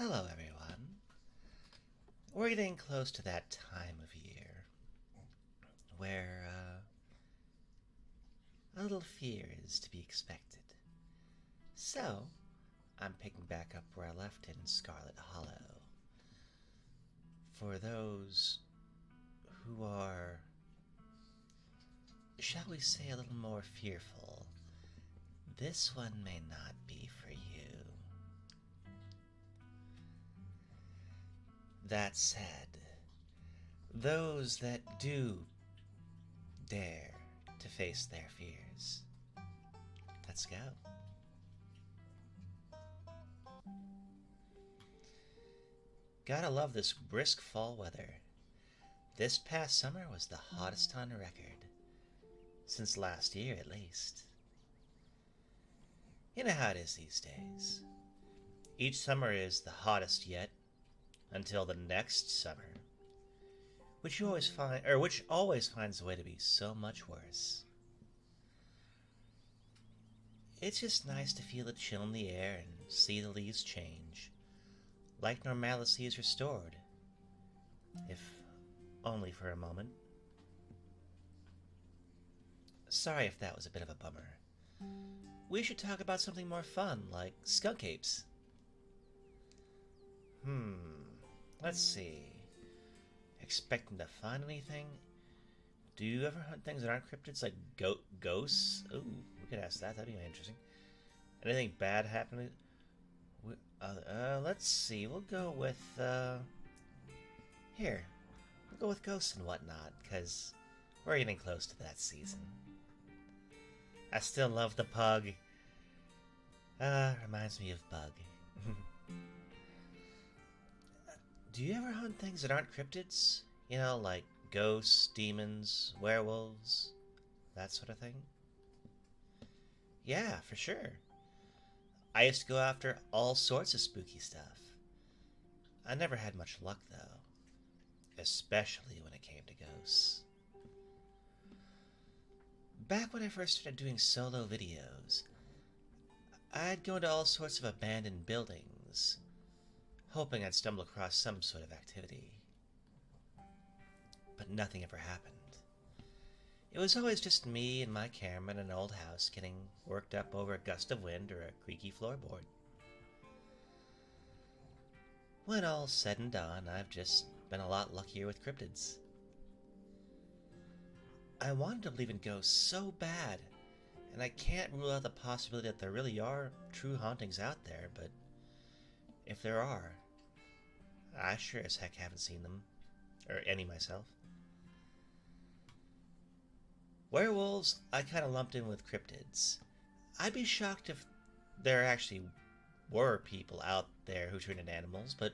Hello, everyone. We're getting close to that time of year where a little fear is to be expected. So, I'm picking back up where I left in Scarlet Hollow. For those who are, shall we say, a little more fearful, this one may not be for you. That said, those that do dare to face their fears, let's go. Gotta love this brisk fall weather. This past summer was the hottest on record. Since last year, at least. You know how it is these days. Each summer is the hottest yet, until the next summer, which always finds a way to be so much worse. It's just nice to feel the chill in the air and see the leaves change, like normalcy is restored, if only for a moment. Sorry if that was a bit of a bummer. We should talk about something more fun, like skunk apes. Let's see. Expecting to find anything? Do you ever hunt things that aren't cryptids, like ghosts? Ooh, we could ask that. That'd be interesting. Anything bad happening? Let's see. We'll go with, here. We'll go with ghosts and whatnot, because we're getting close to that season. I still love the pug. Reminds me of Bug. Do you ever hunt things that aren't cryptids? You know, like ghosts, demons, werewolves, that sort of thing? Yeah, for sure. I used to go after all sorts of spooky stuff. I never had much luck, though. Especially when it came to ghosts. Back when I first started doing solo videos, I'd go into all sorts of abandoned buildings, hoping I'd stumble across some sort of activity. But nothing ever happened. It was always just me and my camera in an old house getting worked up over a gust of wind or a creaky floorboard. When all's said and done, I've just been a lot luckier with cryptids. I wanted to believe in ghosts so bad, and I can't rule out the possibility that there really are true hauntings out there, but if there are, I sure as heck haven't seen them, or any myself. Werewolves, I kind of lumped in with cryptids. I'd be shocked if there actually were people out there who turned into animals, but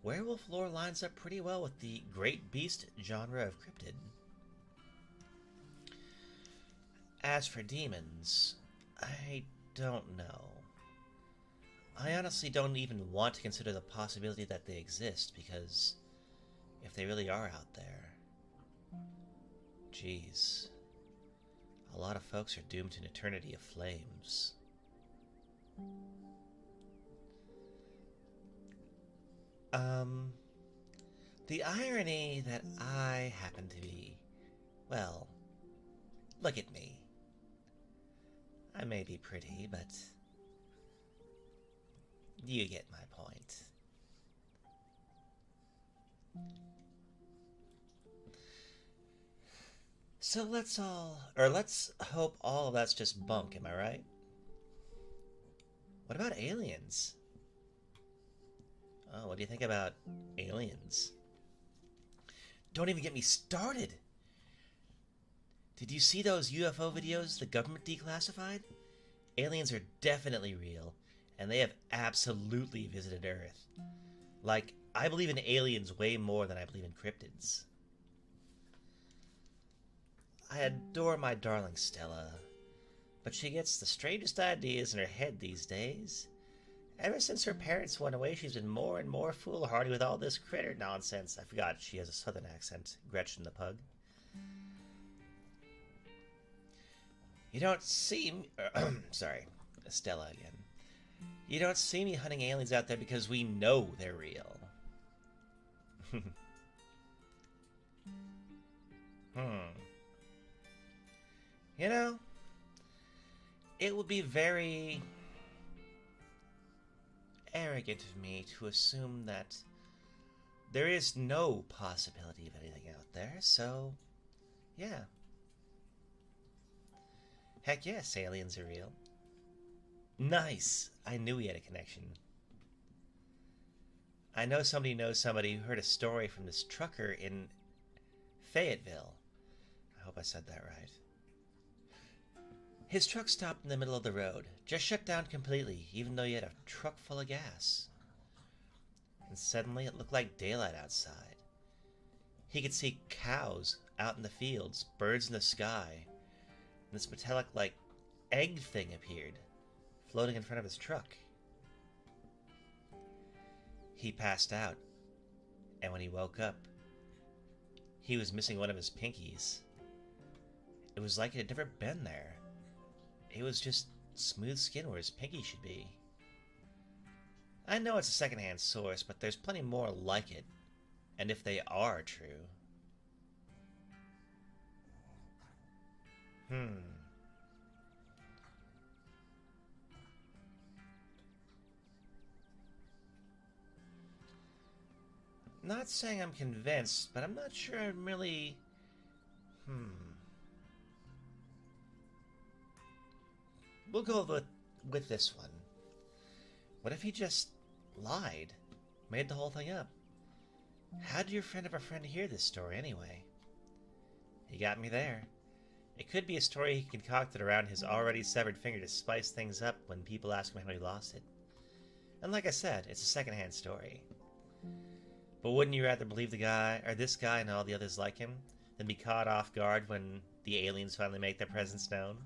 werewolf lore lines up pretty well with the great beast genre of cryptid. As for demons, I don't know. I honestly don't even want to consider the possibility that they exist, because if they really are out there, geez, a lot of folks are doomed to an eternity of flames. The irony that I happen to be, well, look at me. I may be pretty, but you get my point. So let's hope all of that's just bunk, am I right? What about aliens? Oh, what do you think about aliens? Don't even get me started! Did you see those UFO videos the government declassified? Aliens are definitely real, and they have absolutely visited Earth. Like, I believe in aliens way more than I believe in cryptids. I adore my darling Stella, but she gets the strangest ideas in her head these days. Ever since her parents went away, she's been more and more foolhardy with all this critter nonsense. I forgot she has a southern accent, Gretchen the pug. You don't seem... sorry, Stella again. You don't see me hunting aliens out there because we know they're real. You know, it would be very arrogant of me to assume that there is no possibility of anything out there, so yeah. Heck yes, aliens are real. Nice! I knew we had a connection. I know somebody knows somebody who heard a story from this trucker in Fayetteville. I hope I said that right. His truck stopped in the middle of the road, just shut down completely, even though he had a truck full of gas. And suddenly it looked like daylight outside. He could see cows out in the fields, birds in the sky, and this metallic, like, egg thing appeared, floating in front of his truck. He passed out, and when he woke up, he was missing one of his pinkies. It was like it had never been there. It was just smooth skin where his pinky should be. I know it's a secondhand source, but there's plenty more like it, and if they are true. Not saying I'm convinced, but I'm not sure I'm really... We'll go with this one. What if he just lied? Made the whole thing up? How did your friend of a friend hear this story anyway? He got me there. It could be a story he concocted around his already severed finger to spice things up when people ask him how he lost it. And like I said, it's a secondhand story. But wouldn't you rather believe the guy, or this guy and all the others like him, than be caught off guard when the aliens finally make their presence known?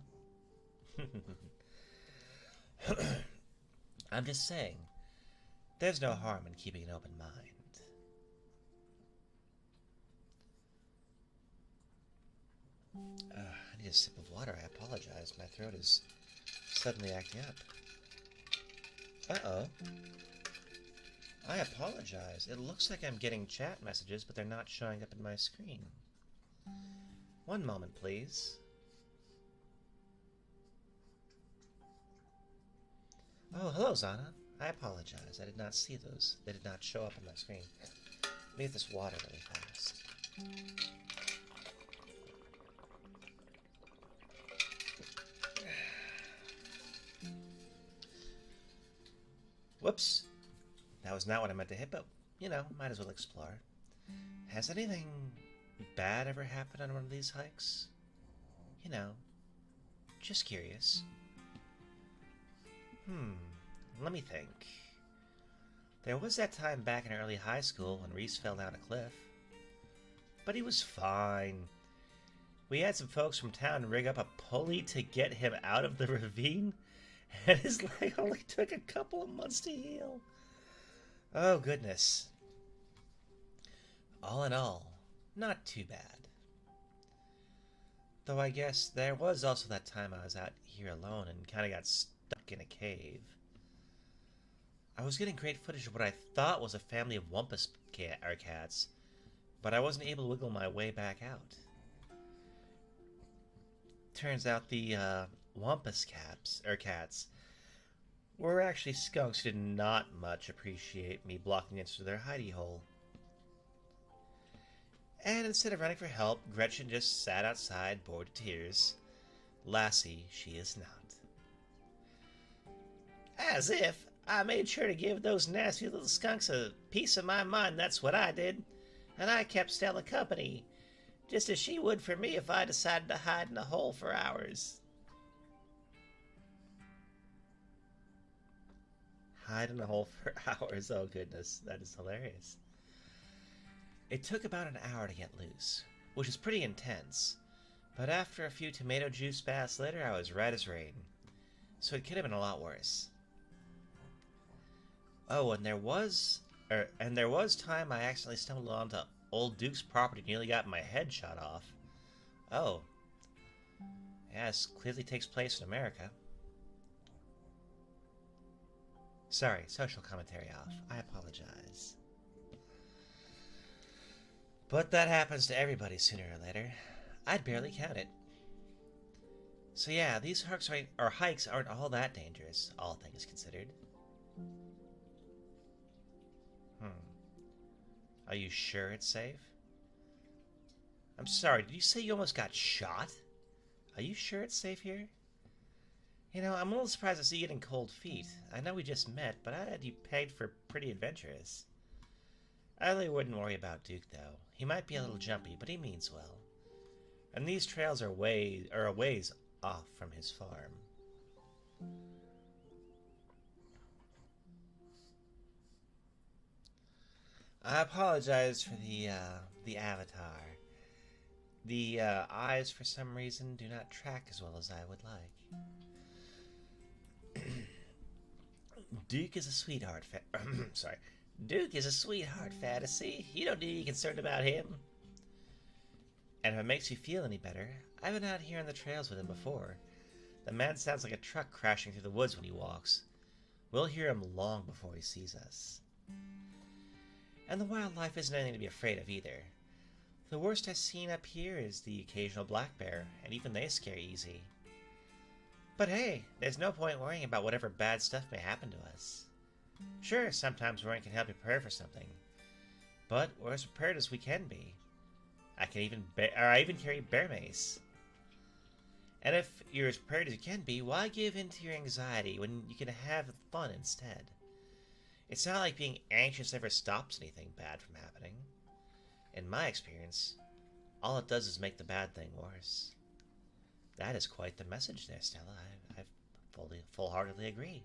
I'm just saying, there's no harm in keeping an open mind. I need a sip of water. I apologize. My throat is suddenly acting up. Uh-oh. I apologize. It looks like I'm getting chat messages, but they're not showing up in my screen. One moment, please. Oh, hello, Zana. I apologize. I did not see those. They did not show up on my screen. Let me get this water really fast. Whoops. That was not what I meant to hit, but, you know, might as well explore. Has anything bad ever happened on one of these hikes? You know, just curious. Let me think. There was that time back in early high school when Reese fell down a cliff. But he was fine. We had some folks from town rig up a pulley to get him out of the ravine, and his leg only took a couple of months to heal. Oh, goodness. All in all, not too bad. Though I guess there was also that time I was out here alone and kind of got stuck in a cave. I was getting great footage of what I thought was a family of wampus cats, but I wasn't able to wiggle my way back out. Turns out the wampus cats were actually skunks who did not much appreciate me blocking into their hidey hole. And instead of running for help, Gretchen just sat outside, bored to tears. Lassie she is not. As if I made sure to give those nasty little skunks a piece of my mind, that's what I did. And I kept Stella company, just as she would for me if I decided to hide in a hole for hours. Hide in a hole for hours, oh goodness, that is hilarious. It took about an hour to get loose, which is pretty intense, but after a few tomato juice baths later, I was right as rain. So it could have been a lot worse. Oh, and there was time I accidentally stumbled onto old Duke's property and nearly got my head shot off. Oh. Yeah, this clearly takes place in America. Sorry, social commentary off. I apologize. But that happens to everybody sooner or later. I'd barely count it. So yeah, these hikes aren't all that dangerous, all things considered. Are you sure it's safe? I'm sorry, did you say you almost got shot? Are you sure it's safe here? You know, I'm a little surprised to see you getting cold feet. I know we just met, but I had you pegged for pretty adventurous. I really wouldn't worry about Duke, though. He might be a little jumpy, but he means well. And these trails are a ways off from his farm. I apologize for the avatar. The eyes, for some reason, do not track as well as I would like. Duke is a sweetheart. Sorry, Duke is a sweetheart fantasy. You don't need to be concerned about him. And if it makes you feel any better, I've been out here on the trails with him before. The man sounds like a truck crashing through the woods when he walks. We'll hear him long before he sees us. And the wildlife isn't anything to be afraid of either. The worst I've seen up here is the occasional black bear, and even they scare easy. But hey, there's no point worrying about whatever bad stuff may happen to us. Sure, sometimes worrying can help you prepare for something, but we're as prepared as we can be. I even carry bear mace. And if you're as prepared as you can be, why give in to your anxiety when you can have fun instead? It's not like being anxious ever stops anything bad from happening. In my experience, all it does is make the bad thing worse. That is quite the message there, Stella. I full-heartedly agree.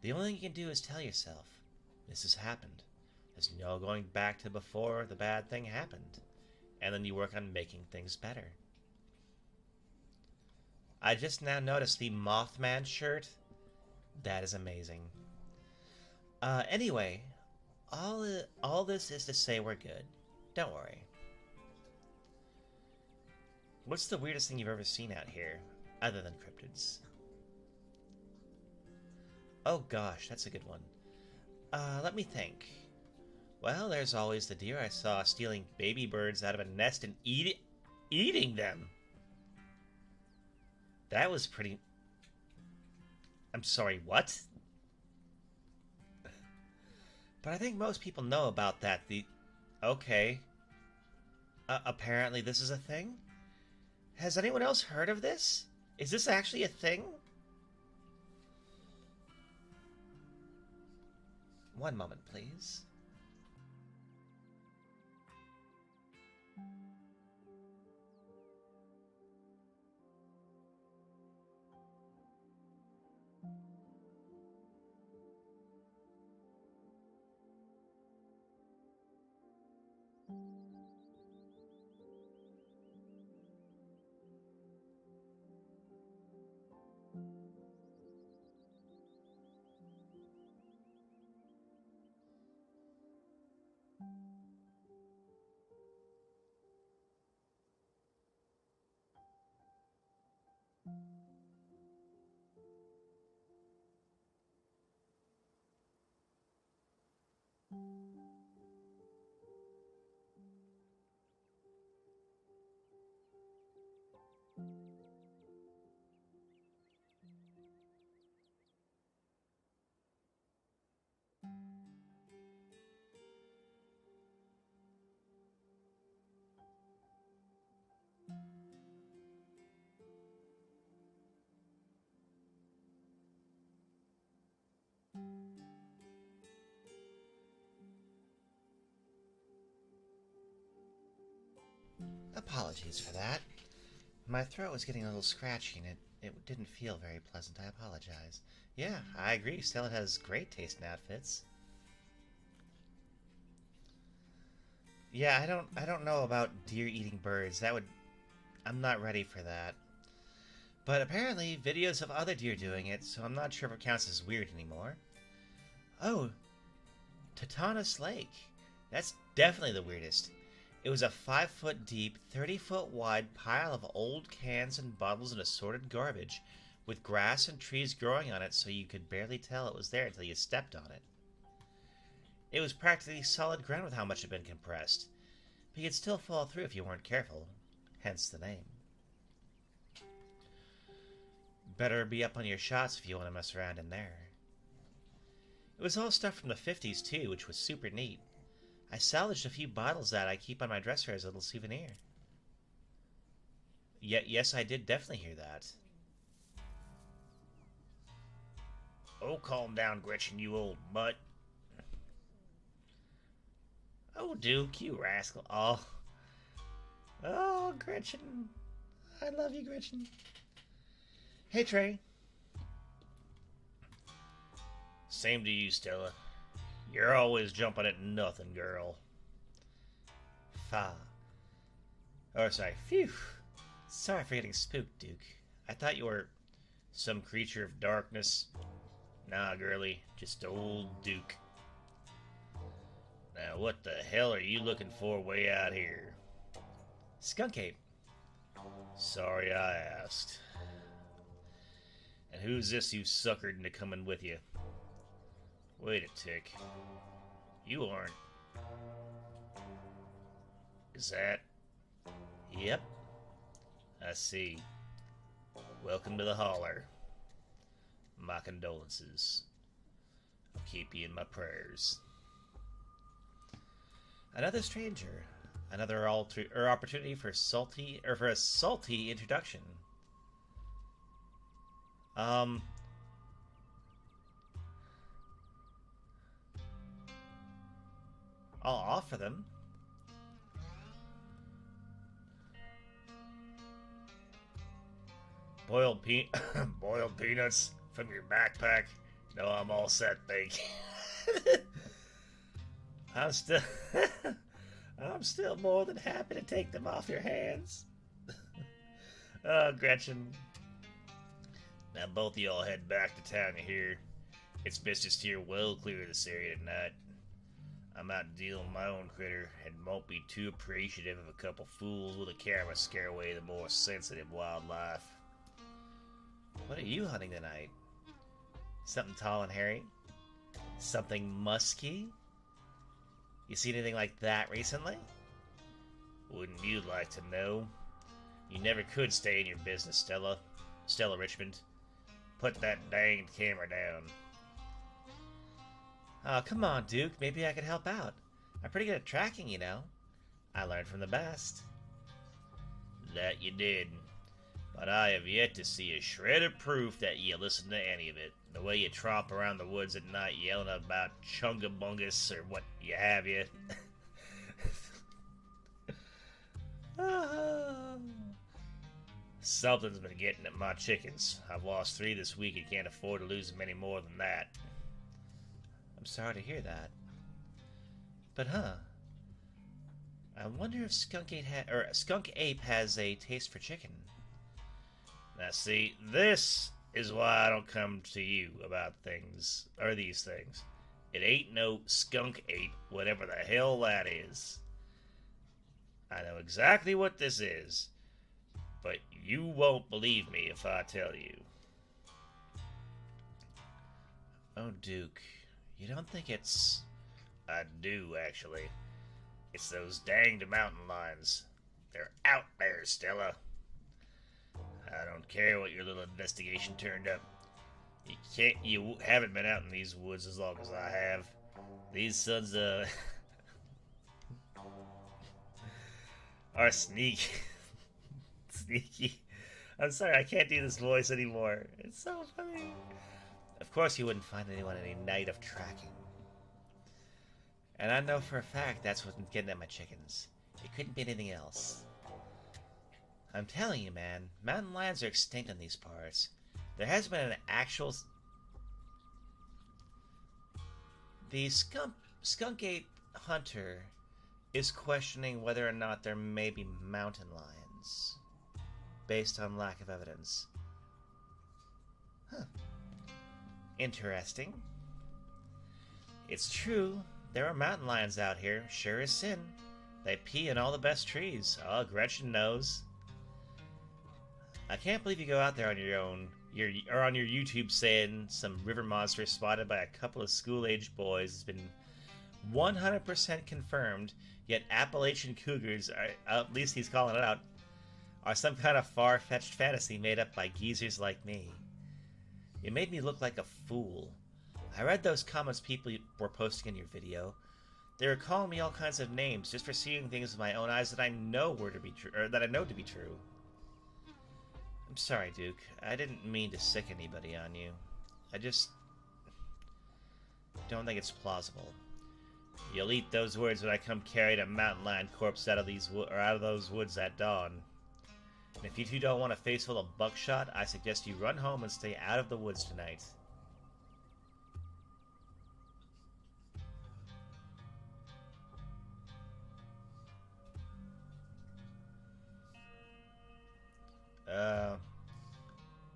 The only thing you can do is tell yourself, this has happened. There's no going back to before the bad thing happened. And then you work on making things better. I just now noticed the Mothman shirt. That is amazing. Anyway, all this is to say we're good. Don't worry. What's the weirdest thing you've ever seen out here, other than cryptids? Oh gosh, that's a good one. Let me think. Well, there's always the deer I saw stealing baby birds out of a nest and eating them. That was pretty... I'm sorry, what? But I think most people know about that. Okay. Apparently this is a thing? Has anyone else heard of this? Is this actually a thing? One moment, please. Apologies for that. My throat was getting a little scratchy and it didn't feel very pleasant. I apologize. Yeah, I agree. Stella has great taste in outfits. Yeah, I don't know about deer eating birds. I'm not ready for that. But apparently videos of other deer doing it, so I'm not sure if it counts as weird anymore. Oh, Tetanus Lake. That's definitely the weirdest. It was a 5-foot deep, 30-foot wide pile of old cans and bottles and assorted garbage, with grass and trees growing on it so you could barely tell it was there until you stepped on it. It was practically solid ground with how much had been compressed, but you'd still fall through if you weren't careful, hence the name. Better be up on your shots if you want to mess around in there. It was all stuff from the 50s too, which was super neat. I salvaged a few bottles that I keep on my dresser as a little souvenir. Yes, I did definitely hear that. Oh, calm down, Gretchen, you old mutt. Oh, Duke, you rascal. Oh, Gretchen. I love you, Gretchen. Hey, Trey. Same to you, Stella. You're always jumping at nothing, girl. Phew. Sorry for getting spooked, Duke. I thought you were some creature of darkness. Nah, girlie, just old Duke. Now, what the hell are you looking for way out here? Skunk ape. Sorry I asked. And who's this you suckered into coming with you? Wait a tick. You aren't... Is that... Yep. I see. Welcome to the holler. My condolences. I'll keep you in my prayers. Another stranger. Another opportunity for a salty introduction. I'll offer them. Boiled peanuts from your backpack? No, I'm all set, thank you. I'm still more than happy to take them off your hands. Oh, Gretchen. Now both of y'all head back to town here. It's best to steer well clear of this area tonight. I'm out dealing my own critter and won't be too appreciative of a couple fools with a camera scare away the more sensitive wildlife. What are you hunting tonight? Something tall and hairy? Something musky? You seen anything like that recently? Wouldn't you like to know? You never could stay in your business, Stella. Stella Richmond. Put that danged camera down. Oh, come on, Duke. Maybe I could help out. I'm pretty good at tracking, you know. I learned from the best. That you did. But I have yet to see a shred of proof that you listen to any of it. The way you tromp around the woods at night yelling about chungabungus or what you have you. Something's been getting at my chickens. I've lost 3 this week and can't afford to lose many more than that. I'm sorry to hear that. But I wonder if Skunk Ape has a taste for chicken. Now see, this is why I don't come to you about things, or these things. It ain't no Skunk Ape, whatever the hell that is. I know exactly what this is, but you won't believe me if I tell you. Oh, Duke, you don't think it's... I do, actually. It's those danged mountain lions. They're out there, Stella. I don't care what your little investigation turned up. You haven't been out in these woods as long as I have. These sons are sneaky. Sneaky. I'm sorry, I can't do this voice anymore. It's so funny. Of course you wouldn't find anyone any night of tracking. And I know for a fact that's what's getting at my chickens. It couldn't be anything else. I'm telling you, man, mountain lions are extinct in these parts. There has been an actual... The skunk ape hunter is questioning whether or not there may be mountain lions, based on lack of evidence. Huh. Interesting. It's true, there are mountain lions out here, sure as sin. They pee in all the best trees. Oh, Gretchen knows. I can't believe you go out there on your own. or on your YouTube saying some river monster spotted by a couple of school-aged boys has been 100% confirmed, yet Appalachian cougars, are, at least he's calling it out, are some kind of far-fetched fantasy made up by geezers like me. It made me look like a fool. I read those comments people were posting in your video. They were calling me all kinds of names just for seeing things with my own eyes that I know were to be true, or that I know to be true. I'm sorry, Duke. I didn't mean to sick anybody on you. I just don't think it's plausible. You'll eat those words when I come carrying a mountain lion corpse out of those woods at dawn. And if you two don't want a face full of buckshot, I suggest you run home and stay out of the woods tonight.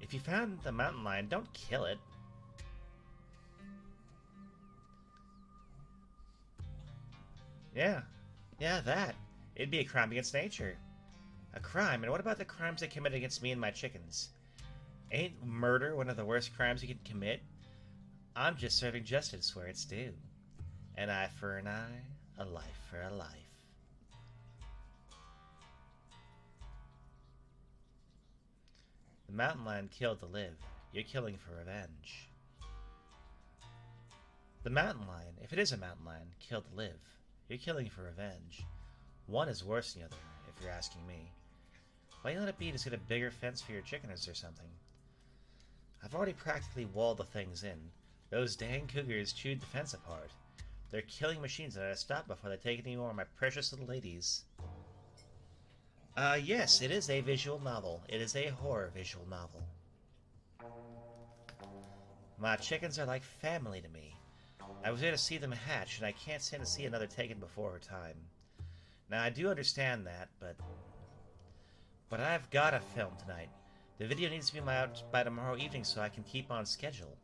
If you found the mountain lion, don't kill it. Yeah, that. It'd be a crime against nature. A crime? And what about the crimes they committed against me and my chickens? Ain't murder one of the worst crimes you can commit? I'm just serving justice where it's due. An eye for an eye, a life for a life. The mountain lion killed to live. You're killing for revenge. The mountain lion, if it is a mountain lion, killed to live. You're killing for revenge. One is worse than the other, if you're asking me. Why you let it be? Just get a bigger fence for your chickens or something. I've already practically walled the things in. Those dang cougars chewed the fence apart. They're killing machines that I stop before they take any more of my precious little ladies. Yes, it is a visual novel. It is a horror visual novel. My chickens are like family to me. I was there to see them hatch, and I can't stand to see another taken before her time. Now, I do understand that, but I've got to film tonight. The video needs to be out by tomorrow evening so I can keep on schedule.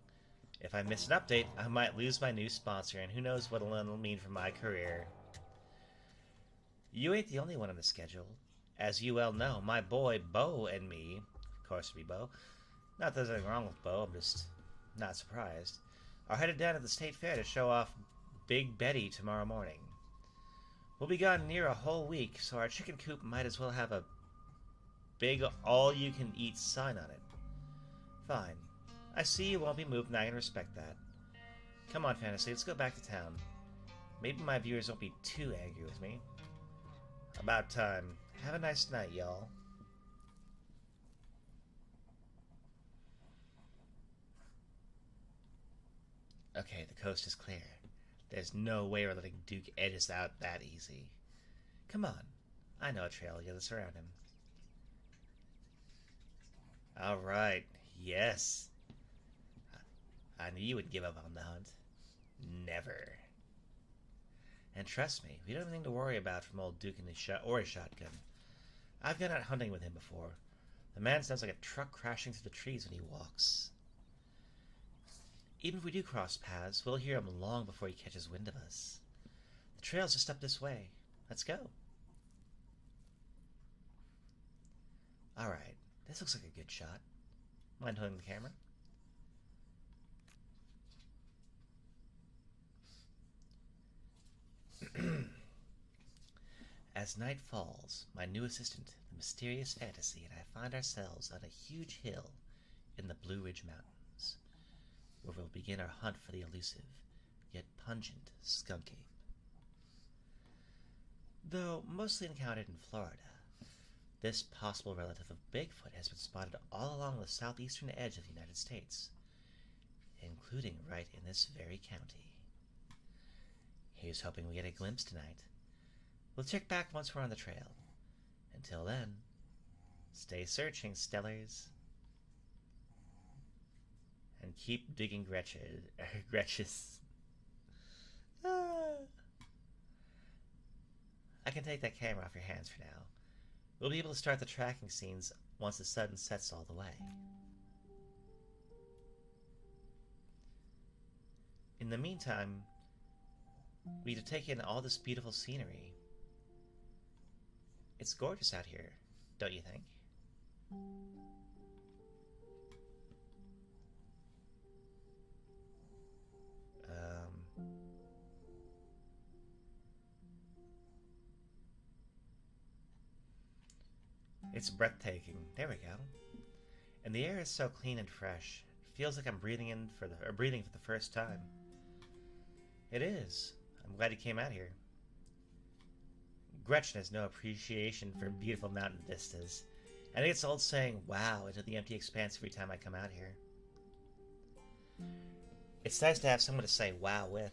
If I miss an update, I might lose my new sponsor, and who knows what it'll mean for my career. You ain't the only one on the schedule. As you well know, my boy Bo and me, of course it'd be Bo, not that there's anything wrong with Bo, I'm just not surprised, are headed down to the state fair to show off Big Betty tomorrow morning. We'll be gone near a whole week, so our chicken coop might as well have a big all-you-can-eat sign on it. Fine. I see you won't be moved, and I can respect that. Come on, Fantasy, let's go back to town. Maybe my viewers won't be too angry with me. About time. Have a nice night, y'all. Okay, the coast is clear. There's no way we're letting Duke edge us out that easy. Come on. I know a trail will get us around him. Alright. Yes. I knew you would give up on the hunt. Never. And trust me, we don't have anything to worry about from old Duke and his shotgun. I've gone out hunting with him before. The man sounds like a truck crashing through the trees when he walks. Even if we do cross paths, we'll hear him long before he catches wind of us. The trail's just up this way. Let's go. Alright, this looks like a good shot. Mind holding the camera? As night falls, my new assistant, the mysterious Fantasy, and I find ourselves on a huge hill in the Blue Ridge Mountains, where we'll begin our hunt for the elusive, yet pungent skunk ape. Though mostly encountered in Florida, this possible relative of Bigfoot has been spotted all along the southeastern edge of the United States, including right in this very county. Here's hoping we get a glimpse tonight. We'll check back once we're on the trail. Until then, stay searching, Stellars. And keep digging Gretches. I can take that camera off your hands for now. We'll be able to start the tracking scenes once the sun sets all the way. In the meantime, we need to take in all this beautiful scenery. It's gorgeous out here, don't you think? It's breathtaking. There we go. And the air is so clean and fresh. It feels like I'm breathing for the first time. It is. I'm glad you came out here. Gretchen has no appreciation for beautiful mountain vistas, and it gets old saying wow into the empty expanse every time I come out here. It's nice to have someone to say wow with.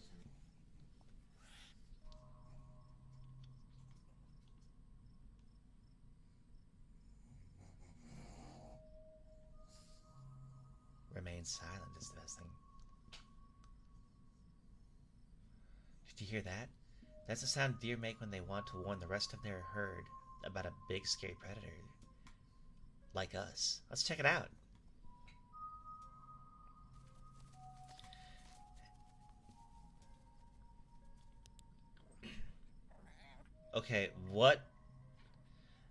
Remain silent is the best thing. Did you hear that? That's the sound deer make when they want to warn the rest of their herd about a big scary predator. Like us. Let's check it out. Okay, what?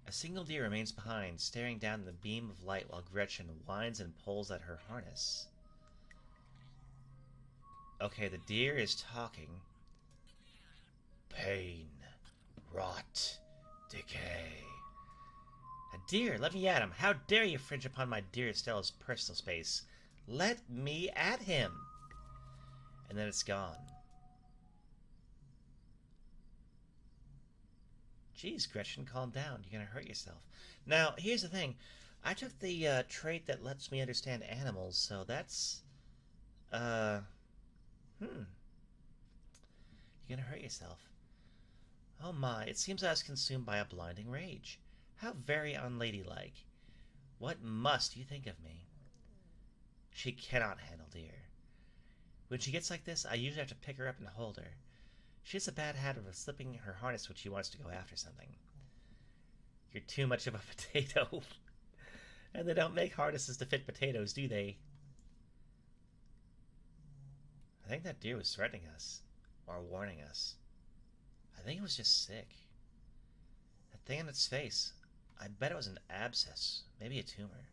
A single deer remains behind, staring down the beam of light while Gretchen whines and pulls at her harness. Okay, the deer is talking. Pain, rot, decay. A deer, let me at him. How dare you infringe upon my dear Estella's personal space? Let me at him. And then it's gone. Geez, Gretchen, calm down. You're gonna hurt yourself. Now, here's the thing. I took the trait that lets me understand animals, so that's... You're gonna hurt yourself. Oh my, it seems I was consumed by a blinding rage. How very unladylike. What must you think of me? She cannot handle deer. When she gets like this, I usually have to pick her up and hold her. She has a bad habit of slipping her harness when she wants to go after something. You're too much of a potato. And they don't make harnesses to fit potatoes, do they? I think that deer was threatening us. Or warning us. I think it was just sick. That thing on its face, I bet it was an abscess. Maybe a tumor.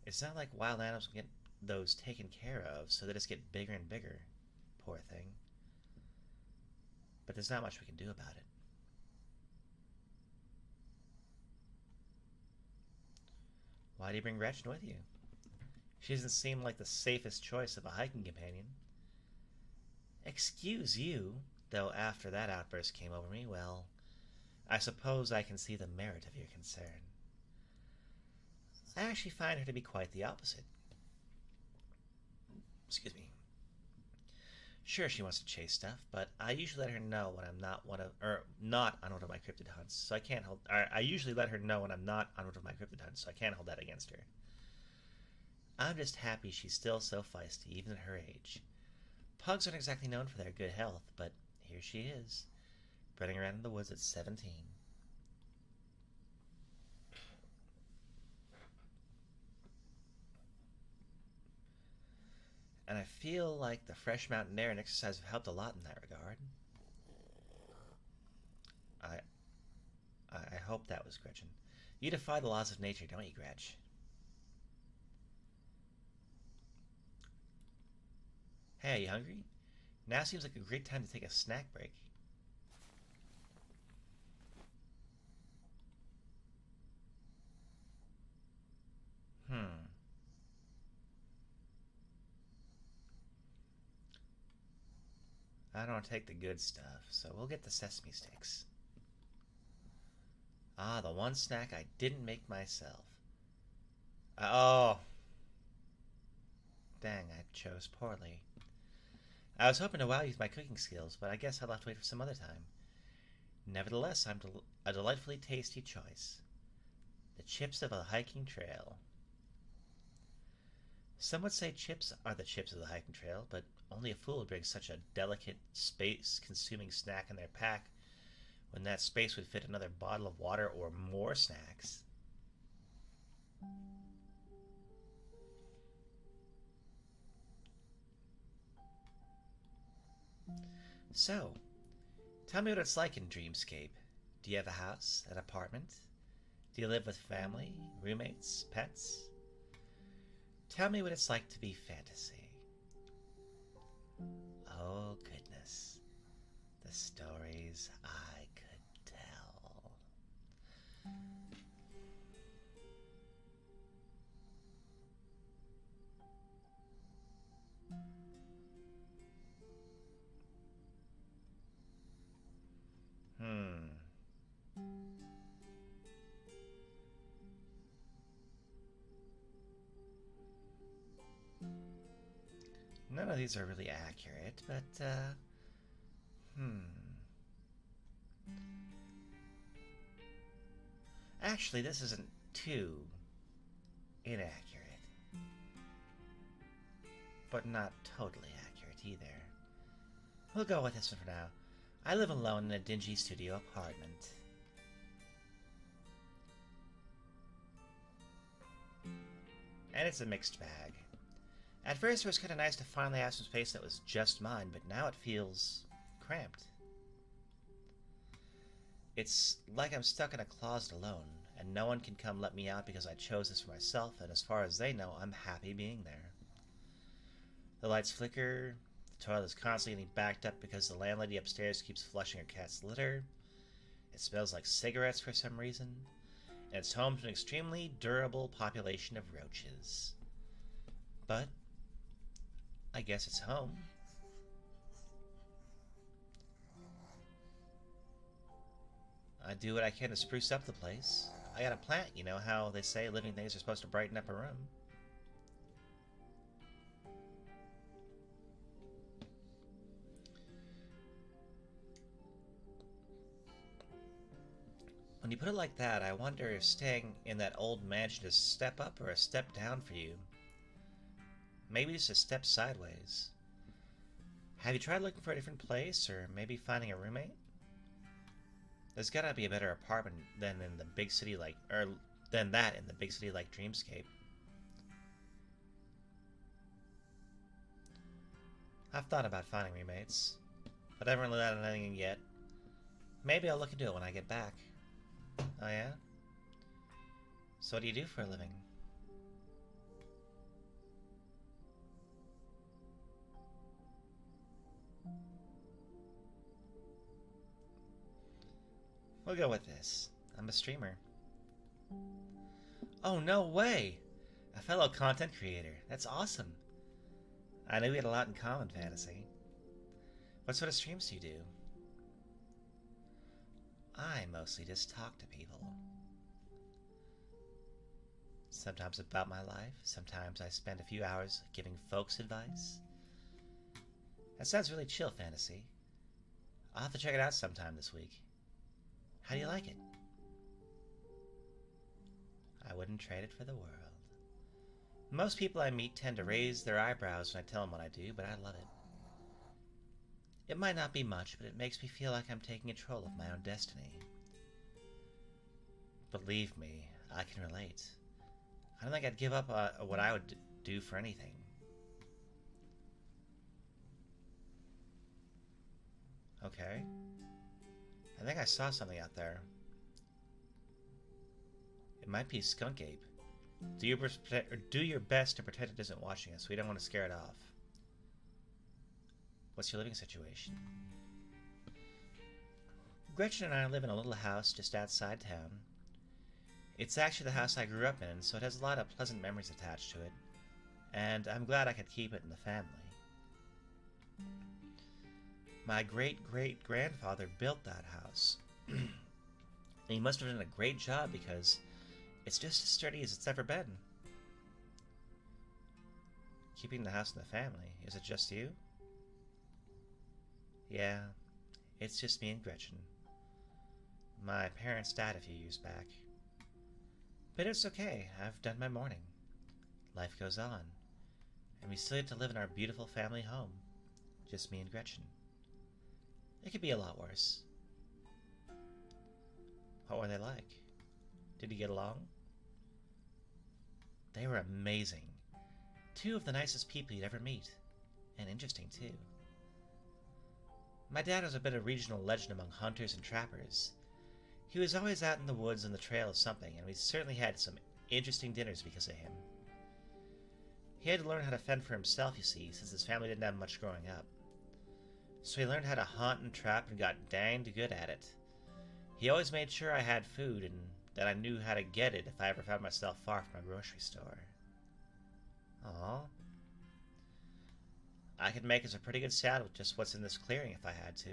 It's not like wild animals can get those taken care of, so they just get bigger and bigger. Poor thing. But there's not much we can do about it. Why do you bring Gretchen with you? She doesn't seem like the safest choice of a hiking companion. Excuse you, though after that outburst came over me, well, I suppose I can see the merit of your concern. I actually find her to be quite the opposite. Excuse me. Sure, she wants to chase stuff, but I usually let her know when I'm not on one of my cryptid hunts, so I can't hold. I usually let her know when I'm not on one of my cryptid hunts, so I can't hold that against her. I'm just happy she's still so feisty, even at her age. Pugs aren't exactly known for their good health, but here she is, running around in the woods at 17. And I feel like the fresh mountain air and exercise have helped a lot in that regard. I hope that was Gretchen. You defy the laws of nature, don't you, Gretch? Hey, you hungry? Now seems like a great time to take a snack break. I don't take the good stuff, so we'll get the sesame sticks. Ah, the one snack I didn't make myself. Oh. Dang, I chose poorly. I was hoping to wow you with my cooking skills, but I guess I'll have to wait for some other time. Nevertheless, I'm a delightfully tasty choice. The chips of a hiking trail. Some would say chips are the chips of the hiking trail, but only a fool would bring such a delicate, space-consuming snack in their pack when that space would fit another bottle of water or more snacks. So, tell me what it's like in Dreamscape. Do you have a house, an apartment? Do you live with family, roommates, pets? Tell me what it's like to be fantasy. Oh, goodness. The stories I could tell. None of these are really accurate, but, Actually, this isn't too inaccurate. But not totally accurate either. We'll go with this one for now. I live alone in a dingy studio apartment. And it's a mixed bag. At first it was kind of nice to finally have some space that was just mine, but now it feels cramped. It's like I'm stuck in a closet alone, and no one can come let me out because I chose this for myself, and as far as they know, I'm happy being there. The lights flicker, the toilet is constantly getting backed up because the landlady upstairs keeps flushing her cat's litter. It smells like cigarettes for some reason, and it's home to an extremely durable population of roaches. But I guess it's home. I do what I can to spruce up the place. I got a plant, you know how they say living things are supposed to brighten up a room. When you put it like that, I wonder if staying in that old mansion is a step up or a step down for you. Maybe just a step sideways. Have you tried looking for a different place, or maybe finding a roommate? There's gotta be a better apartment than in the big city like, than that in the big city like Dreamscape. I've thought about finding roommates, but I haven't really done anything yet. Maybe I'll look into it when I get back. Oh yeah? So what do you do for a living? We'll go with this. I'm a streamer. Oh, no way! A fellow content creator. That's awesome. I know we had a lot in common, Fantasy. What sort of streams do you do? I mostly just talk to people. Sometimes about my life, sometimes I spend a few hours giving folks advice. That sounds really chill, Fantasy. I'll have to check it out sometime this week. How do you like it? I wouldn't trade it for the world. Most people I meet tend to raise their eyebrows when I tell them what I do, but I love it. It might not be much, but it makes me feel like I'm taking control of my own destiny. Believe me, I can relate. I don't think I'd give up what I would do for anything. Okay. I think I saw something out there. It might be a skunk ape. Do your best to pretend it isn't watching us. We don't want to scare it off. What's your living situation? Gretchen and I live in a little house just outside town. It's actually the house I grew up in, so it has a lot of pleasant memories attached to it. And I'm glad I could keep it in the family. My great-great-grandfather built that house. And he must have done a great job because it's just as sturdy as it's ever been. Keeping the house in the family, is it just you? Yeah, it's just me and Gretchen. My parents died a few years back. But it's okay, I've done my mourning. Life goes on. And we still get to live in our beautiful family home. Just me and Gretchen. It could be a lot worse. What were they like? Did you get along? They were amazing. Two of the nicest people you'd ever meet. And interesting, too. My dad was a bit of a regional legend among hunters and trappers. He was always out in the woods on the trail of something, and we certainly had some interesting dinners because of him. He had to learn how to fend for himself, you see, since his family didn't have much growing up. So he learned how to hunt and trap and got danged good at it. He always made sure I had food and that I knew how to get it if I ever found myself far from a grocery store. Aww. I could make us a pretty good salad with just what's in this clearing if I had to.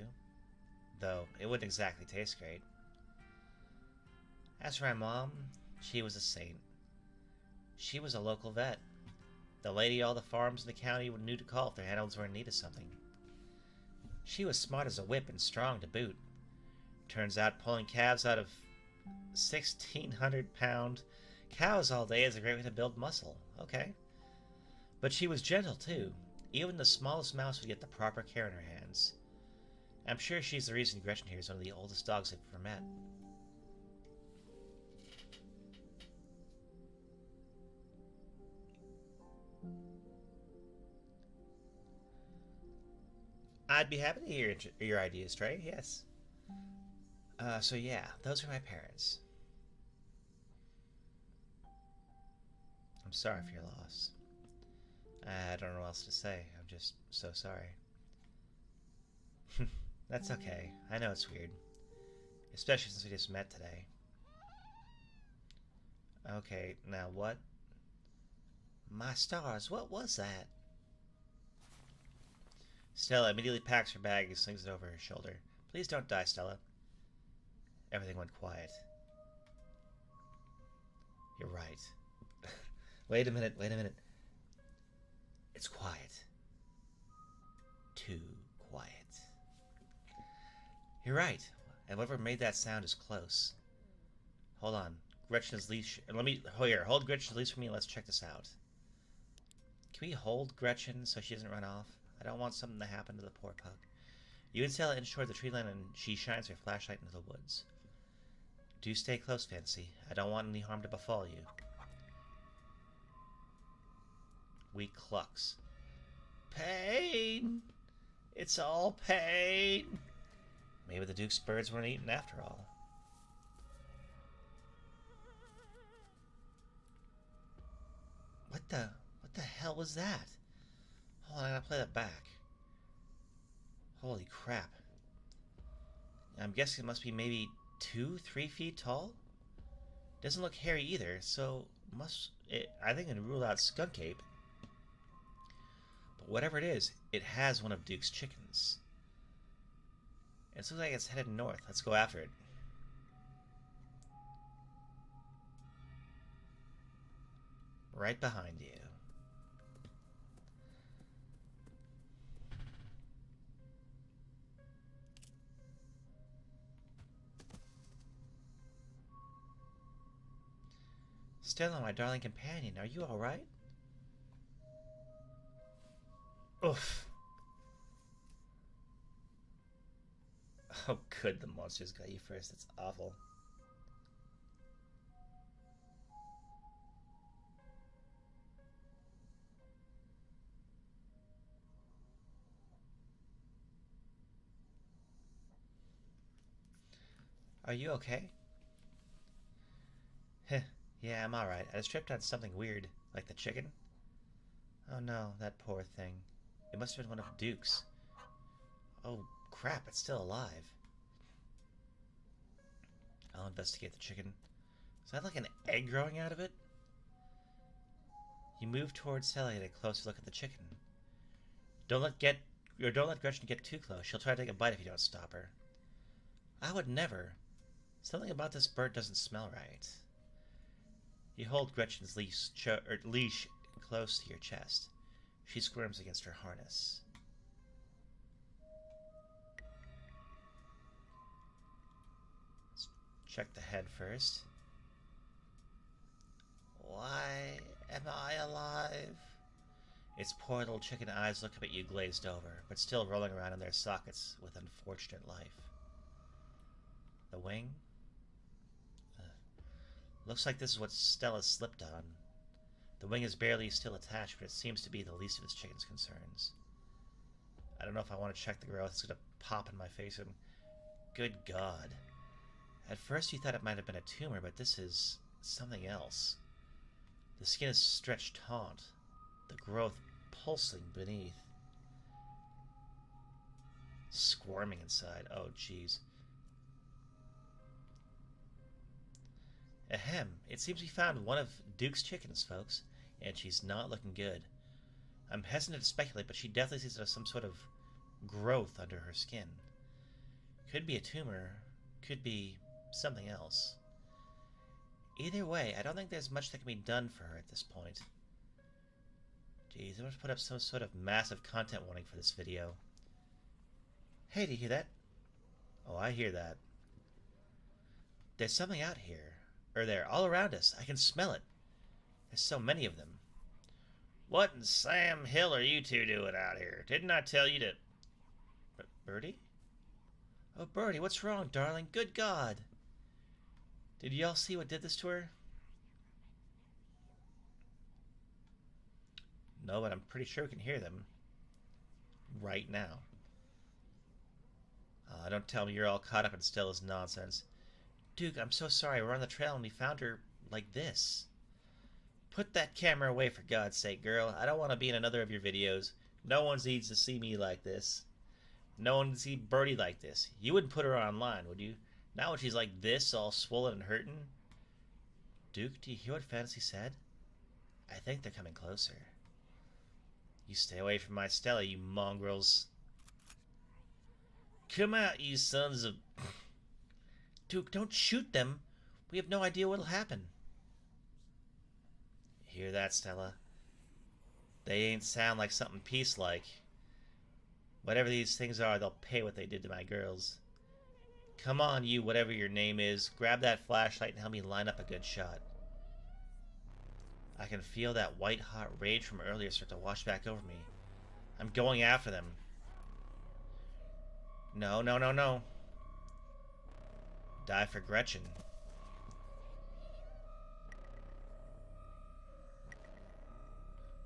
Though, it wouldn't exactly taste great. As for my mom, she was a saint. She was a local vet. The lady all the farms in the county knew to call if their animals were in need of something. She was smart as a whip and strong to boot. Turns out pulling calves out of 1,600-pound cows all day is a great way to build muscle. Okay. But she was gentle, too. Even the smallest mouse would get the proper care in her hands. I'm sure she's the reason Gretchen here is one of the oldest dogs I've ever met. I'd be happy to hear your ideas, Trey. Yes. So yeah, those are my parents. I'm sorry for your loss. I don't know what else to say. I'm just so sorry. That's okay. I know it's weird. Especially since we just met today. Okay, now what? My stars, what was that? Stella immediately packs her bag and slings it over her shoulder. Please don't die, Stella. Everything went quiet. You're right. Wait a minute. It's quiet. Too quiet. You're right. And whatever made that sound is close. Hold on. Gretchen's leash. Hold Gretchen's leash for me and let's check this out. Can we hold Gretchen so she doesn't run off? I don't want something to happen to the poor pug. You and Stella inch toward the tree line and she shines her flashlight into the woods. Do stay close, Fancy. I don't want any harm to befall you. We clucks. Pain! It's all pain! Maybe the Duke's birds weren't eaten after all. What the hell was that? Hold on, I gotta play that back. Holy crap. I'm guessing it must be maybe 2-3 feet tall? Doesn't look hairy either, so I think it can rule out skunk ape. But whatever it is, it has one of Duke's chickens. It looks like it's headed north. Let's go after it. Right behind you. Stella, my darling companion, are you alright? Oof. Oh, good, the monsters got you first. It's awful. Are you okay? Heh, yeah, I'm alright. I just tripped on something weird, like the chicken. Oh no, that poor thing. It must have been one of Duke's. Oh, crap, it's still alive. I'll investigate the chicken. Is that like an egg growing out of it? You move towards Stella to get a closer look at the chicken. Don't let Gretchen get too close. She'll try to take a bite if you don't stop her. I would never. Something about this bird doesn't smell right. You hold Gretchen's leash close to your chest. She squirms against her harness. Let's check the head first. Why am I alive? Its poor little chicken eyes look up at you glazed over, but still rolling around in their sockets with unfortunate life. The wing? Looks like this is what Stella slipped on. The wing is barely still attached, but it seems to be the least of his chicken's concerns. I don't know if I want to check the growth. It's going to pop in my face and... Good God. At first you thought it might have been a tumor, but this is something else. The skin is stretched taut, the growth pulsing beneath. Squirming inside. Oh, jeez. Ahem. It seems we found one of Duke's chickens, folks, and she's not looking good. I'm hesitant to speculate, but she definitely seems to have some sort of growth under her skin. Could be a tumor, could be something else. Either way, I don't think there's much that can be done for her at this point. Jeez, I must put up some sort of massive content warning for this video. Hey, do you hear that? Oh, I hear that. There's something out here. Or there, all around us. I can smell it. There's so many of them. What in Sam Hill are you two doing out here? Didn't I tell you to... Birdie? Oh, Birdie, what's wrong, darling? Good God! Did y'all see what did this to her? No, but I'm pretty sure we can hear them. Right now. Don't tell me you're all caught up in Stella's nonsense. Duke, I'm so sorry. We're on the trail and we found her like this. Put that camera away, for God's sake, girl. I don't want to be in another of your videos. No one needs to see me like this. No one needs to see Birdie like this. You wouldn't put her online, would you? Not when she's like this, all swollen and hurting. Duke, do you hear what Fantasy said? I think they're coming closer. You stay away from my Stella, you mongrels. Come out, you sons of... Duke, don't shoot them. We have no idea what'll happen. Hear that, Stella? They ain't sound like something peace-like. Whatever these things are, they'll pay what they did to my girls. Come on, you, whatever your name is. Grab that flashlight and help me line up a good shot. I can feel that white-hot rage from earlier start to wash back over me. I'm going after them. No, no, no, no. Die for Gretchen.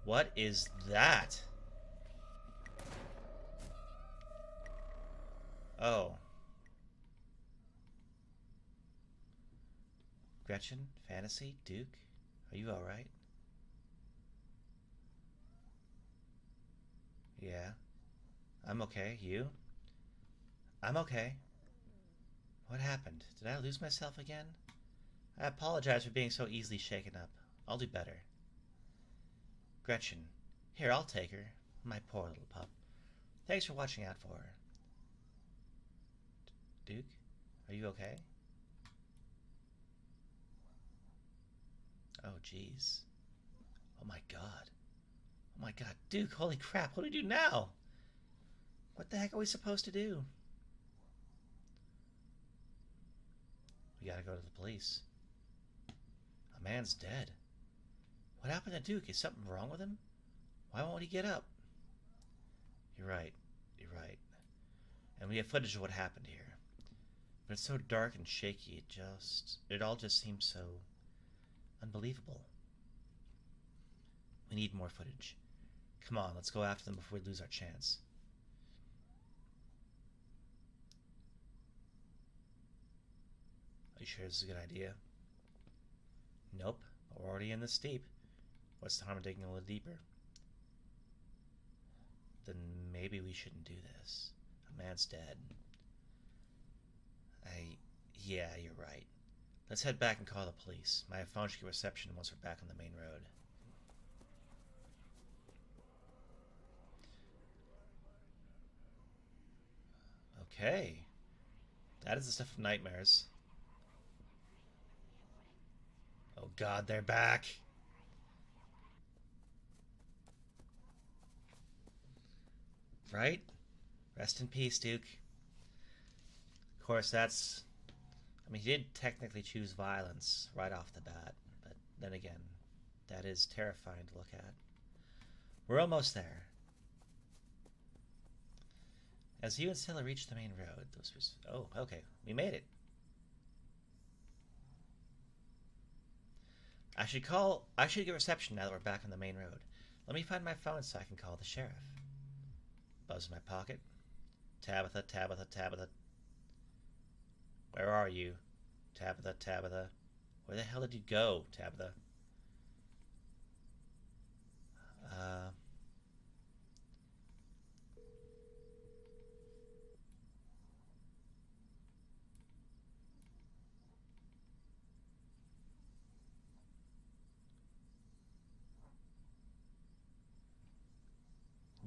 What is that? Oh. Gretchen? Fantasy? Duke? Are you alright? Yeah. I'm okay. You? I'm okay. What happened? Did I lose myself again? I apologize for being so easily shaken up. I'll do better. Gretchen. Here, I'll take her. My poor little pup. Thanks for watching out for her. Duke? Are you okay? Oh, jeez. Oh, my God. Oh, my God. Duke, holy crap. What do we do now? What the heck are we supposed to do? We gotta go to the police. A man's dead. What happened to Duke? Is something wrong with him? Why won't he get up? You're right. You're right. And we have footage of what happened here. But it's so dark and shaky, it all just seems so unbelievable. We need more footage. Come on, let's go after them before we lose our chance. Are you sure this is a good idea? Nope, but we're already in this deep. What's the harm of digging a little deeper? Then maybe we shouldn't do this. A man's dead. Yeah, you're right. Let's head back and call the police. My phone should get reception once we're back on the main road. Okay. That is the stuff of nightmares. Oh God, they're back. Right? Rest in peace, Duke. Of course, that's... I mean, he did technically choose violence right off the bat, but then again, that is terrifying to look at. We're almost there. As you and Stella reach the main road, oh, okay, we made it. I should get reception now that we're back on the main road. Let me find my phone so I can call the sheriff. Buzz in my pocket. Tabitha, Tabitha, Tabitha. Where are you? Tabitha, Tabitha. Where the hell did you go, Tabitha?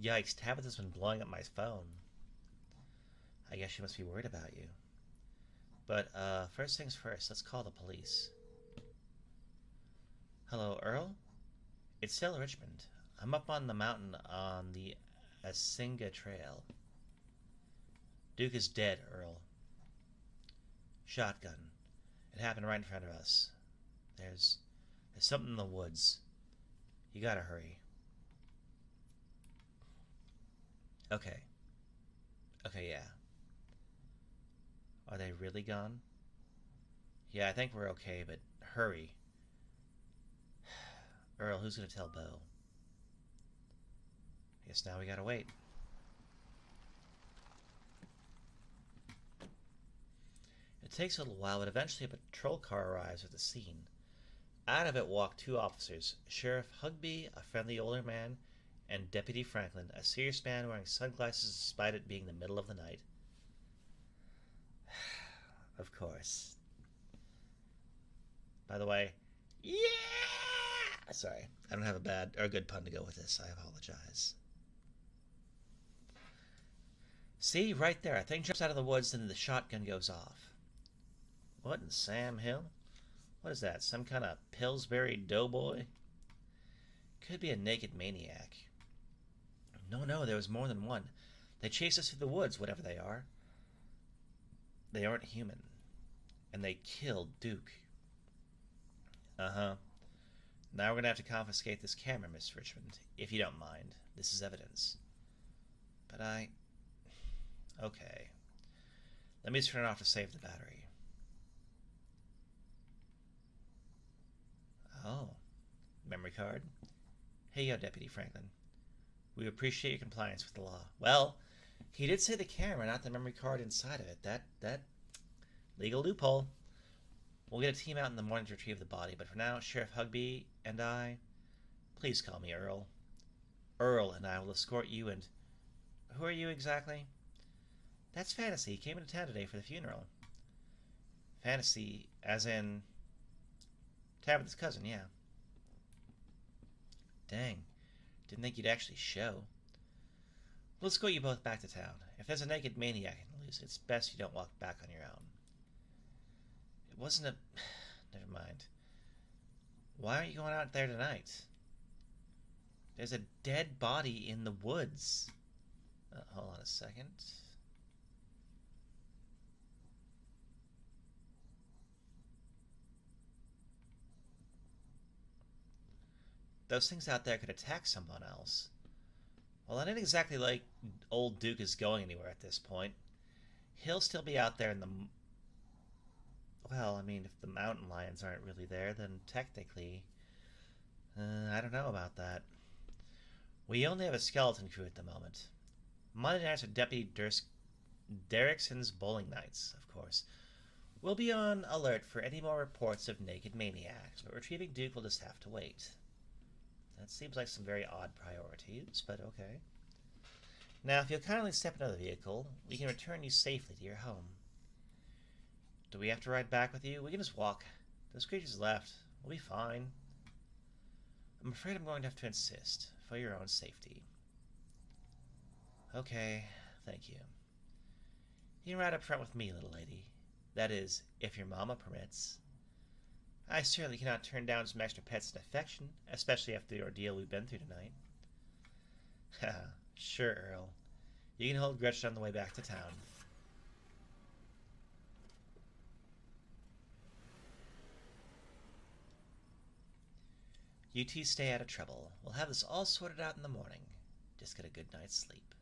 Yikes, Tabitha's been blowing up my phone. I guess she must be worried about you. But, first things first, let's call the police. Hello, Earl? It's Stella Richmond. I'm up on the mountain on the Asinga Trail. Duke is dead, Earl. Shotgun. It happened right in front of us. There's something in the woods. You gotta hurry. Okay. Okay, yeah. Are they really gone? Yeah, I think we're okay, but hurry. Earl, who's gonna tell Bo? Guess now we gotta wait. It takes a little while, but eventually a patrol car arrives at the scene. Out of it walk two officers, Sheriff Hugby, a friendly older man, and Deputy Franklin, a serious man wearing sunglasses despite it being the middle of the night. Of course. By the way, yeah! Sorry, I don't have a bad or a good pun to go with this. I apologize. See, right there, a thing jumps out of the woods and the shotgun goes off. What in Sam Hill? What is that, some kind of Pillsbury doughboy? Could be a naked maniac. No, there was more than one. They chased us through the woods, whatever they are. They aren't human. And they killed Duke. Uh-huh. Now we're going to have to confiscate this camera, Miss Richmond, if you don't mind. This is evidence. But Okay. Let me turn it off to save the battery. Oh. Memory card? Here you go, Deputy Franklin. We appreciate your compliance with the law. Well, he did say the camera, not the memory card inside of it. That legal loophole. We'll get a team out in the morning to retrieve the body, but for now, Sheriff Hugby and I, please call me Earl. Earl and I will escort you and... Who are you exactly? That's Fantasy. He came into town today for the funeral. Fantasy, as in... Tabitha's cousin, yeah. Dang. Didn't think you'd actually show. We'll escort you both back to town. If there's a naked maniac in the loose, it's best you don't walk back on your own. It wasn't a... Never mind. Why aren't you going out there tonight? There's a dead body in the woods. Hold on a second. Those things out there could attack someone else. Well, it ain't exactly like old Duke is going anywhere at this point. He'll still be out there in the... Well, I mean, if the mountain lions aren't really there, then technically... I don't know about that. We only have a skeleton crew at the moment. Monday nights are Deputy Derrickson's bowling nights, of course. We'll be on alert for any more reports of naked maniacs, but retrieving Duke will just have to wait. That seems like some very odd priorities, but okay. Now, if you'll kindly step into the vehicle, we can return you safely to your home. Do we have to ride back with you? We can just walk. Those creatures left. We'll be fine. I'm afraid I'm going to have to insist, for your own safety. Okay, thank you. You can ride up front with me, little lady. That is, if your mama permits. I certainly cannot turn down some extra pets and affection, especially after the ordeal we've been through tonight. Haha, sure, Earl. You can hold Gretchen on the way back to town. You two stay out of trouble. We'll have this all sorted out in the morning. Just get a good night's sleep.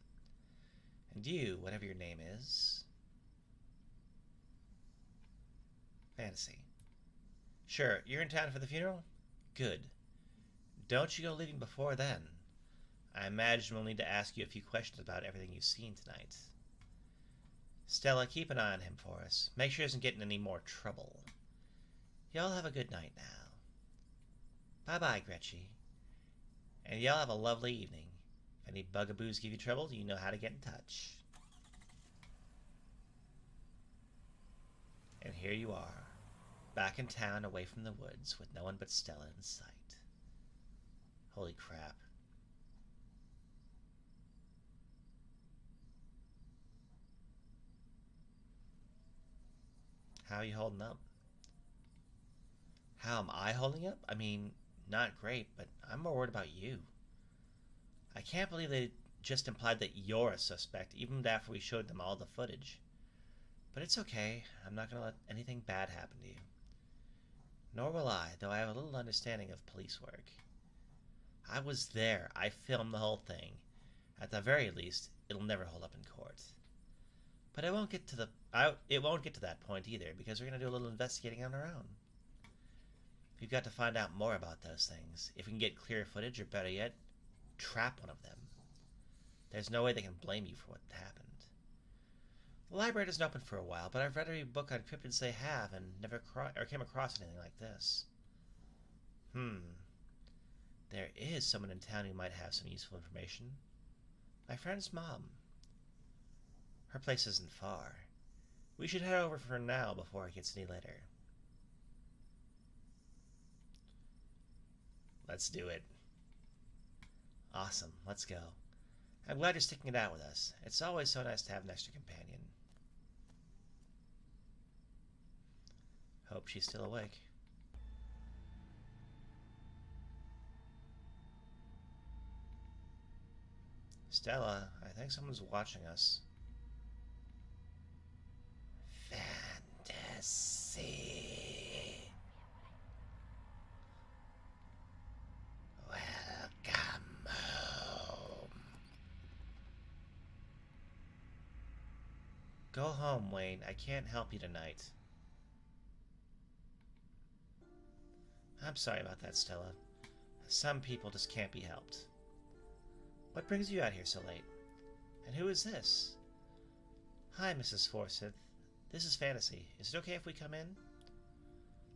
And you, whatever your name is... Fantasy. Sure, you're in town for the funeral? Good. Don't you go leaving before then. I imagine we'll need to ask you a few questions about everything you've seen tonight. Stella, keep an eye on him for us. Make sure he doesn't get in any more trouble. Y'all have a good night now. Bye-bye, Gretchy. And y'all have a lovely evening. If any bugaboos give you trouble, you know how to get in touch. And here you are, back in town away from the woods with no one but Stella in sight. Holy crap. How are you holding up? How am I holding up? I mean, not great, but I'm more worried about you. I can't believe they just implied that you're a suspect, even after we showed them all the footage. But it's okay. I'm not going to let anything bad happen to you. Nor will I, though I have a little understanding of police work. I was there. I filmed the whole thing. At the very least, it'll never hold up in court. But it won't get to that point either, because we're going to do a little investigating on our own. We've got to find out more about those things. If we can get clear footage, or better yet, trap one of them. There's no way they can blame you for what happened. The library doesn't open for a while, but I've read every book on cryptids they have and never came across anything like this. There is someone in town who might have some useful information. My friend's mom. Her place isn't far. We should head over for now before it gets any later. Let's do it. Awesome, let's go. I'm glad you're sticking it out with us. It's always so nice to have an extra companion. Hope she's still awake. Stella, I think someone's watching us. Fantasy. Welcome home. Go home, Wayne. I can't help you tonight. I'm sorry about that, Stella. Some people just can't be helped. What brings you out here so late? And who is this? Hi, Mrs. Forsyth. This is Fantasy. Is it okay if we come in?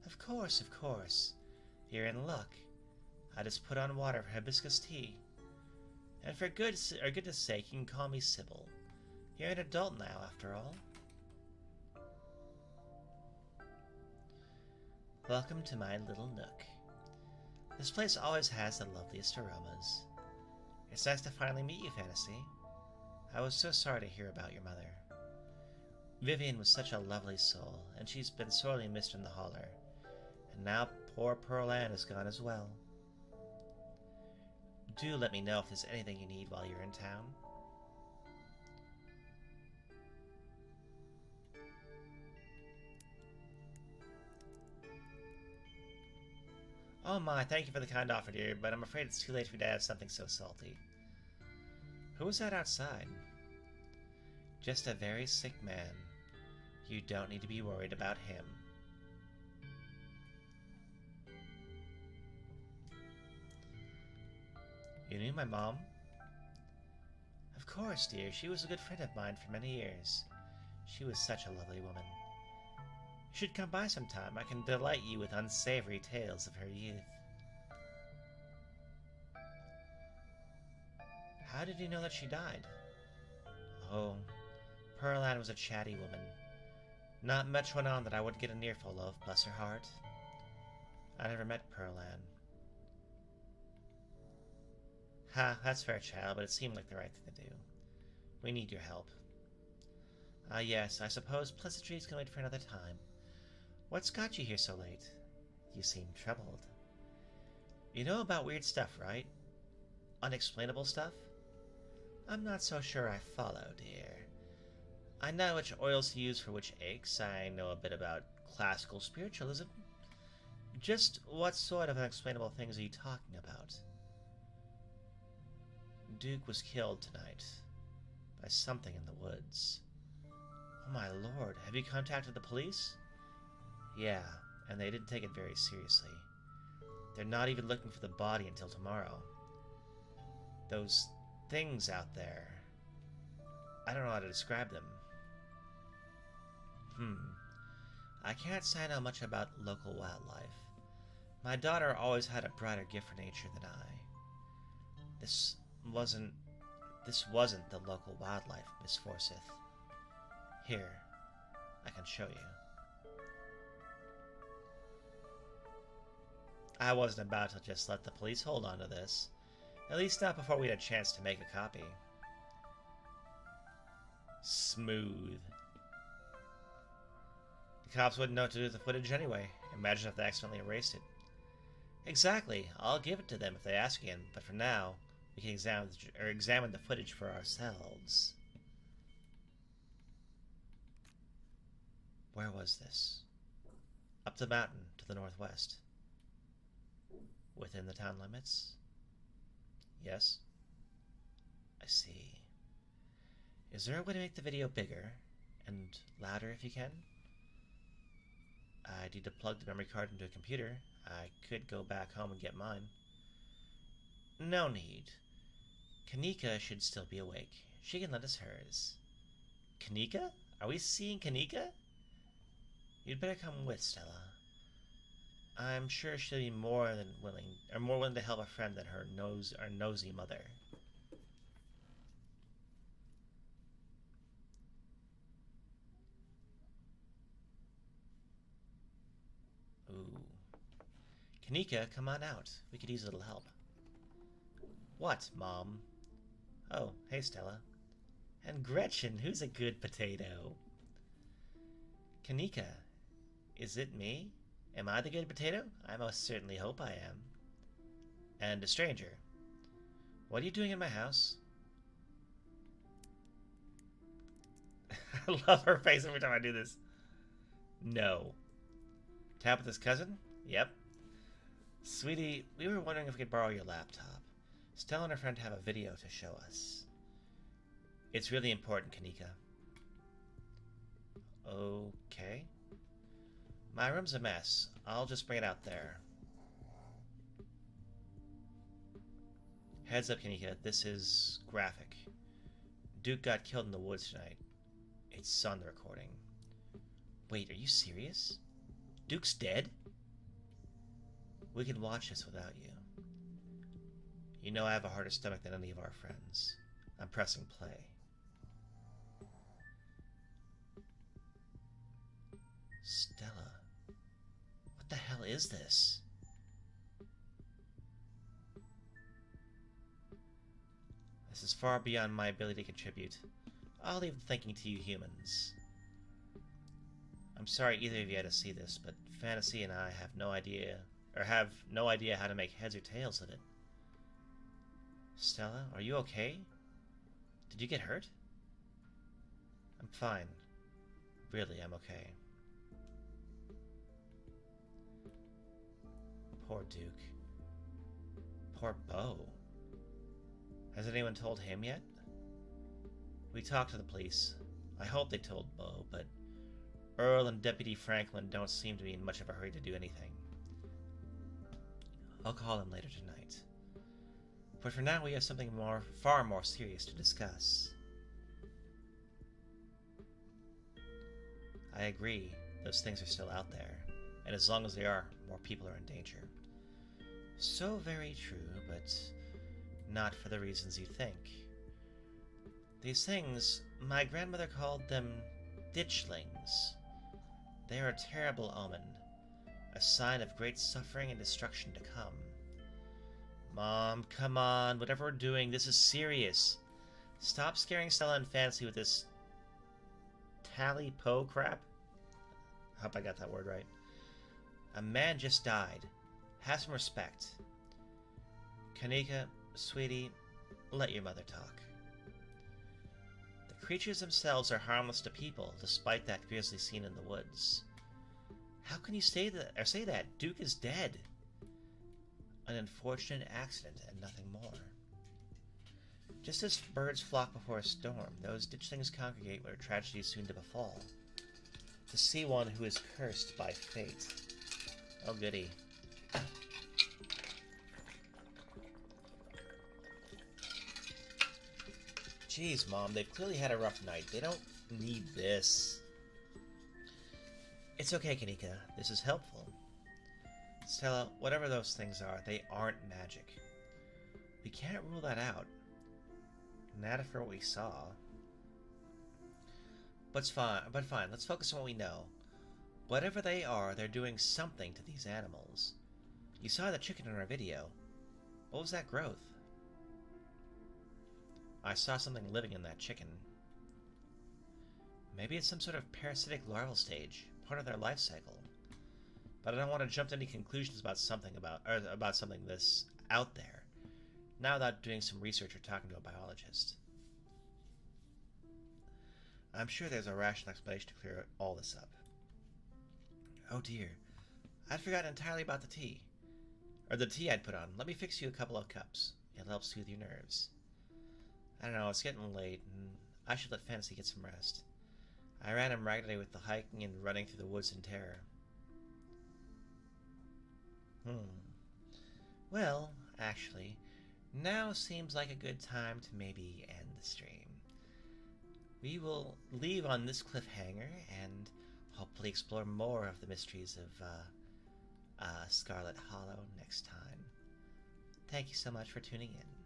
Of course, of course. You're in luck. I just put on water for hibiscus tea. And for goodness sake, you can call me Sybil. You're an adult now, after all. Welcome to my little nook. This place always has the loveliest aromas. It's nice to finally meet you, Fantasy. I was so sorry to hear about your mother. Vivian was such a lovely soul, and she's been sorely missed in the holler. And now poor Pearl Ann is gone as well. Do let me know if there's anything you need while you're in town. Oh my, thank you for the kind offer, dear, but I'm afraid it's too late for me to have something so salty. Who was that outside? Just a very sick man. You don't need to be worried about him. You knew my mom? Of course, dear. She was a good friend of mine for many years. She was such a lovely woman. You should come by sometime. I can delight you with unsavory tales of her youth. How did you know that she died? Oh, Pearl Ann was a chatty woman. Not much went on that I wouldn't get an earful of, bless her heart. I never met Pearl Ann. Ha, that's fair, child, but it seemed like the right thing to do. We need your help. Ah, yes, I suppose pleasantries can wait for another time. What's got you here so late? You seem troubled. You know about weird stuff, right? Unexplainable stuff? I'm not so sure I follow, dear. I know which oils to use for which aches. I know a bit about classical spiritualism. Just what sort of unexplainable things are you talking about? Duke was killed tonight by something in the woods. Oh my lord, have you contacted the police? Yeah, and they didn't take it very seriously. They're not even looking for the body until tomorrow. Those things out there, I don't know how to describe them. I can't say I know much about local wildlife. My daughter always had a brighter gift for nature than I. This wasn't the local wildlife, Miss Forsyth. Here, I can show you. I wasn't about to just let the police hold on to this. At least not before we had a chance to make a copy. Smooth. The cops wouldn't know what to do with the footage anyway. Imagine if they accidentally erased it. Exactly. I'll give it to them if they ask again, but for now, we can examine the footage for ourselves. Where was this? Up the mountain to the northwest. Within the town limits? Yes. I see. Is there a way to make the video bigger and louder if you can? I need to plug the memory card into a computer. I could go back home and get mine. No need. Kanika should still be awake. She can lend us hers. Kanika? Are we seeing Kanika? You'd better come with, Stella. I'm sure she'll be more willing to help a friend than her nosy mother. Ooh. Kanika, come on out. We could use a little help. What, Mom? Oh, hey, Stella. And Gretchen, who's a good potato? Kanika, is it me? Am I the good potato? I most certainly hope I am. And a stranger. What are you doing in my house? I love her face every time I do this. No. Tabitha's cousin? Yep. Sweetie, we were wondering if we could borrow your laptop. Stella and her friend have a video to show us. It's really important, Kanika. Okay. My room's a mess. I'll just bring it out there. Heads up, Kanika. This is graphic. Duke got killed in the woods tonight. It's on the recording. Wait, are you serious? Duke's dead? We can watch this without you. You know I have a harder stomach than any of our friends. I'm pressing play. Stella. What the hell is this? This is far beyond my ability to contribute. I'll leave the thinking to you humans. I'm sorry either of you had to see this, but Fantasy and I have no idea how to make heads or tails of it. Stella, are you okay? Did you get hurt? I'm fine. Really, I'm okay. Poor Duke. Poor Beau. Has anyone told him yet? We talked to the police. I hope they told Beau, but Earl and Deputy Franklin don't seem to be in much of a hurry to do anything. I'll call them later tonight. But for now we have something far more serious to discuss. I agree, those things are still out there, and as long as they are, more people are in danger. So very true, but not for the reasons you think. These things, my grandmother called them ditchlings. They are a terrible omen, a sign of great suffering and destruction to come. Mom, come on, whatever we're doing, this is serious. Stop scaring Stella and Fantasy with this tally-po crap. I hope I got that word right. A man just died. Have some respect. Kanika, sweetie, let your mother talk. The creatures themselves are harmless to people, despite that grisly scene in the woods. How can you say that? Duke is dead. An unfortunate accident and nothing more. Just as birds flock before a storm, those ditchlings congregate where tragedy is soon to befall. To see one who is cursed by fate. Oh goody. Jeez, Mom, they've clearly had a rough night. They don't need this. It's okay, Kanika. This is helpful. Stella, whatever those things are, they aren't magic. We can't rule that out. Not after what we saw. But fine, let's focus on what we know. Whatever they are, they're doing something to these animals. You saw the chicken in our video. What was that growth? I saw something living in that chicken. Maybe it's some sort of parasitic larval stage, part of their life cycle. But I don't want to jump to any conclusions about something this out there. Not without doing some research or talking to a biologist. I'm sure there's a rational explanation to clear all this up. Oh dear. I'd forgotten entirely about the tea. Or the tea I'd put on. Let me fix you a couple of cups. It'll help soothe your nerves. I don't know, it's getting late, and I should let Fantasy get some rest. I ran him raggedly with the hiking and running through the woods in terror. Well, actually, now seems like a good time to maybe end the stream. We will leave on this cliffhanger and hopefully explore more of the mysteries of Scarlet Hollow next time. Thank you so much for tuning in.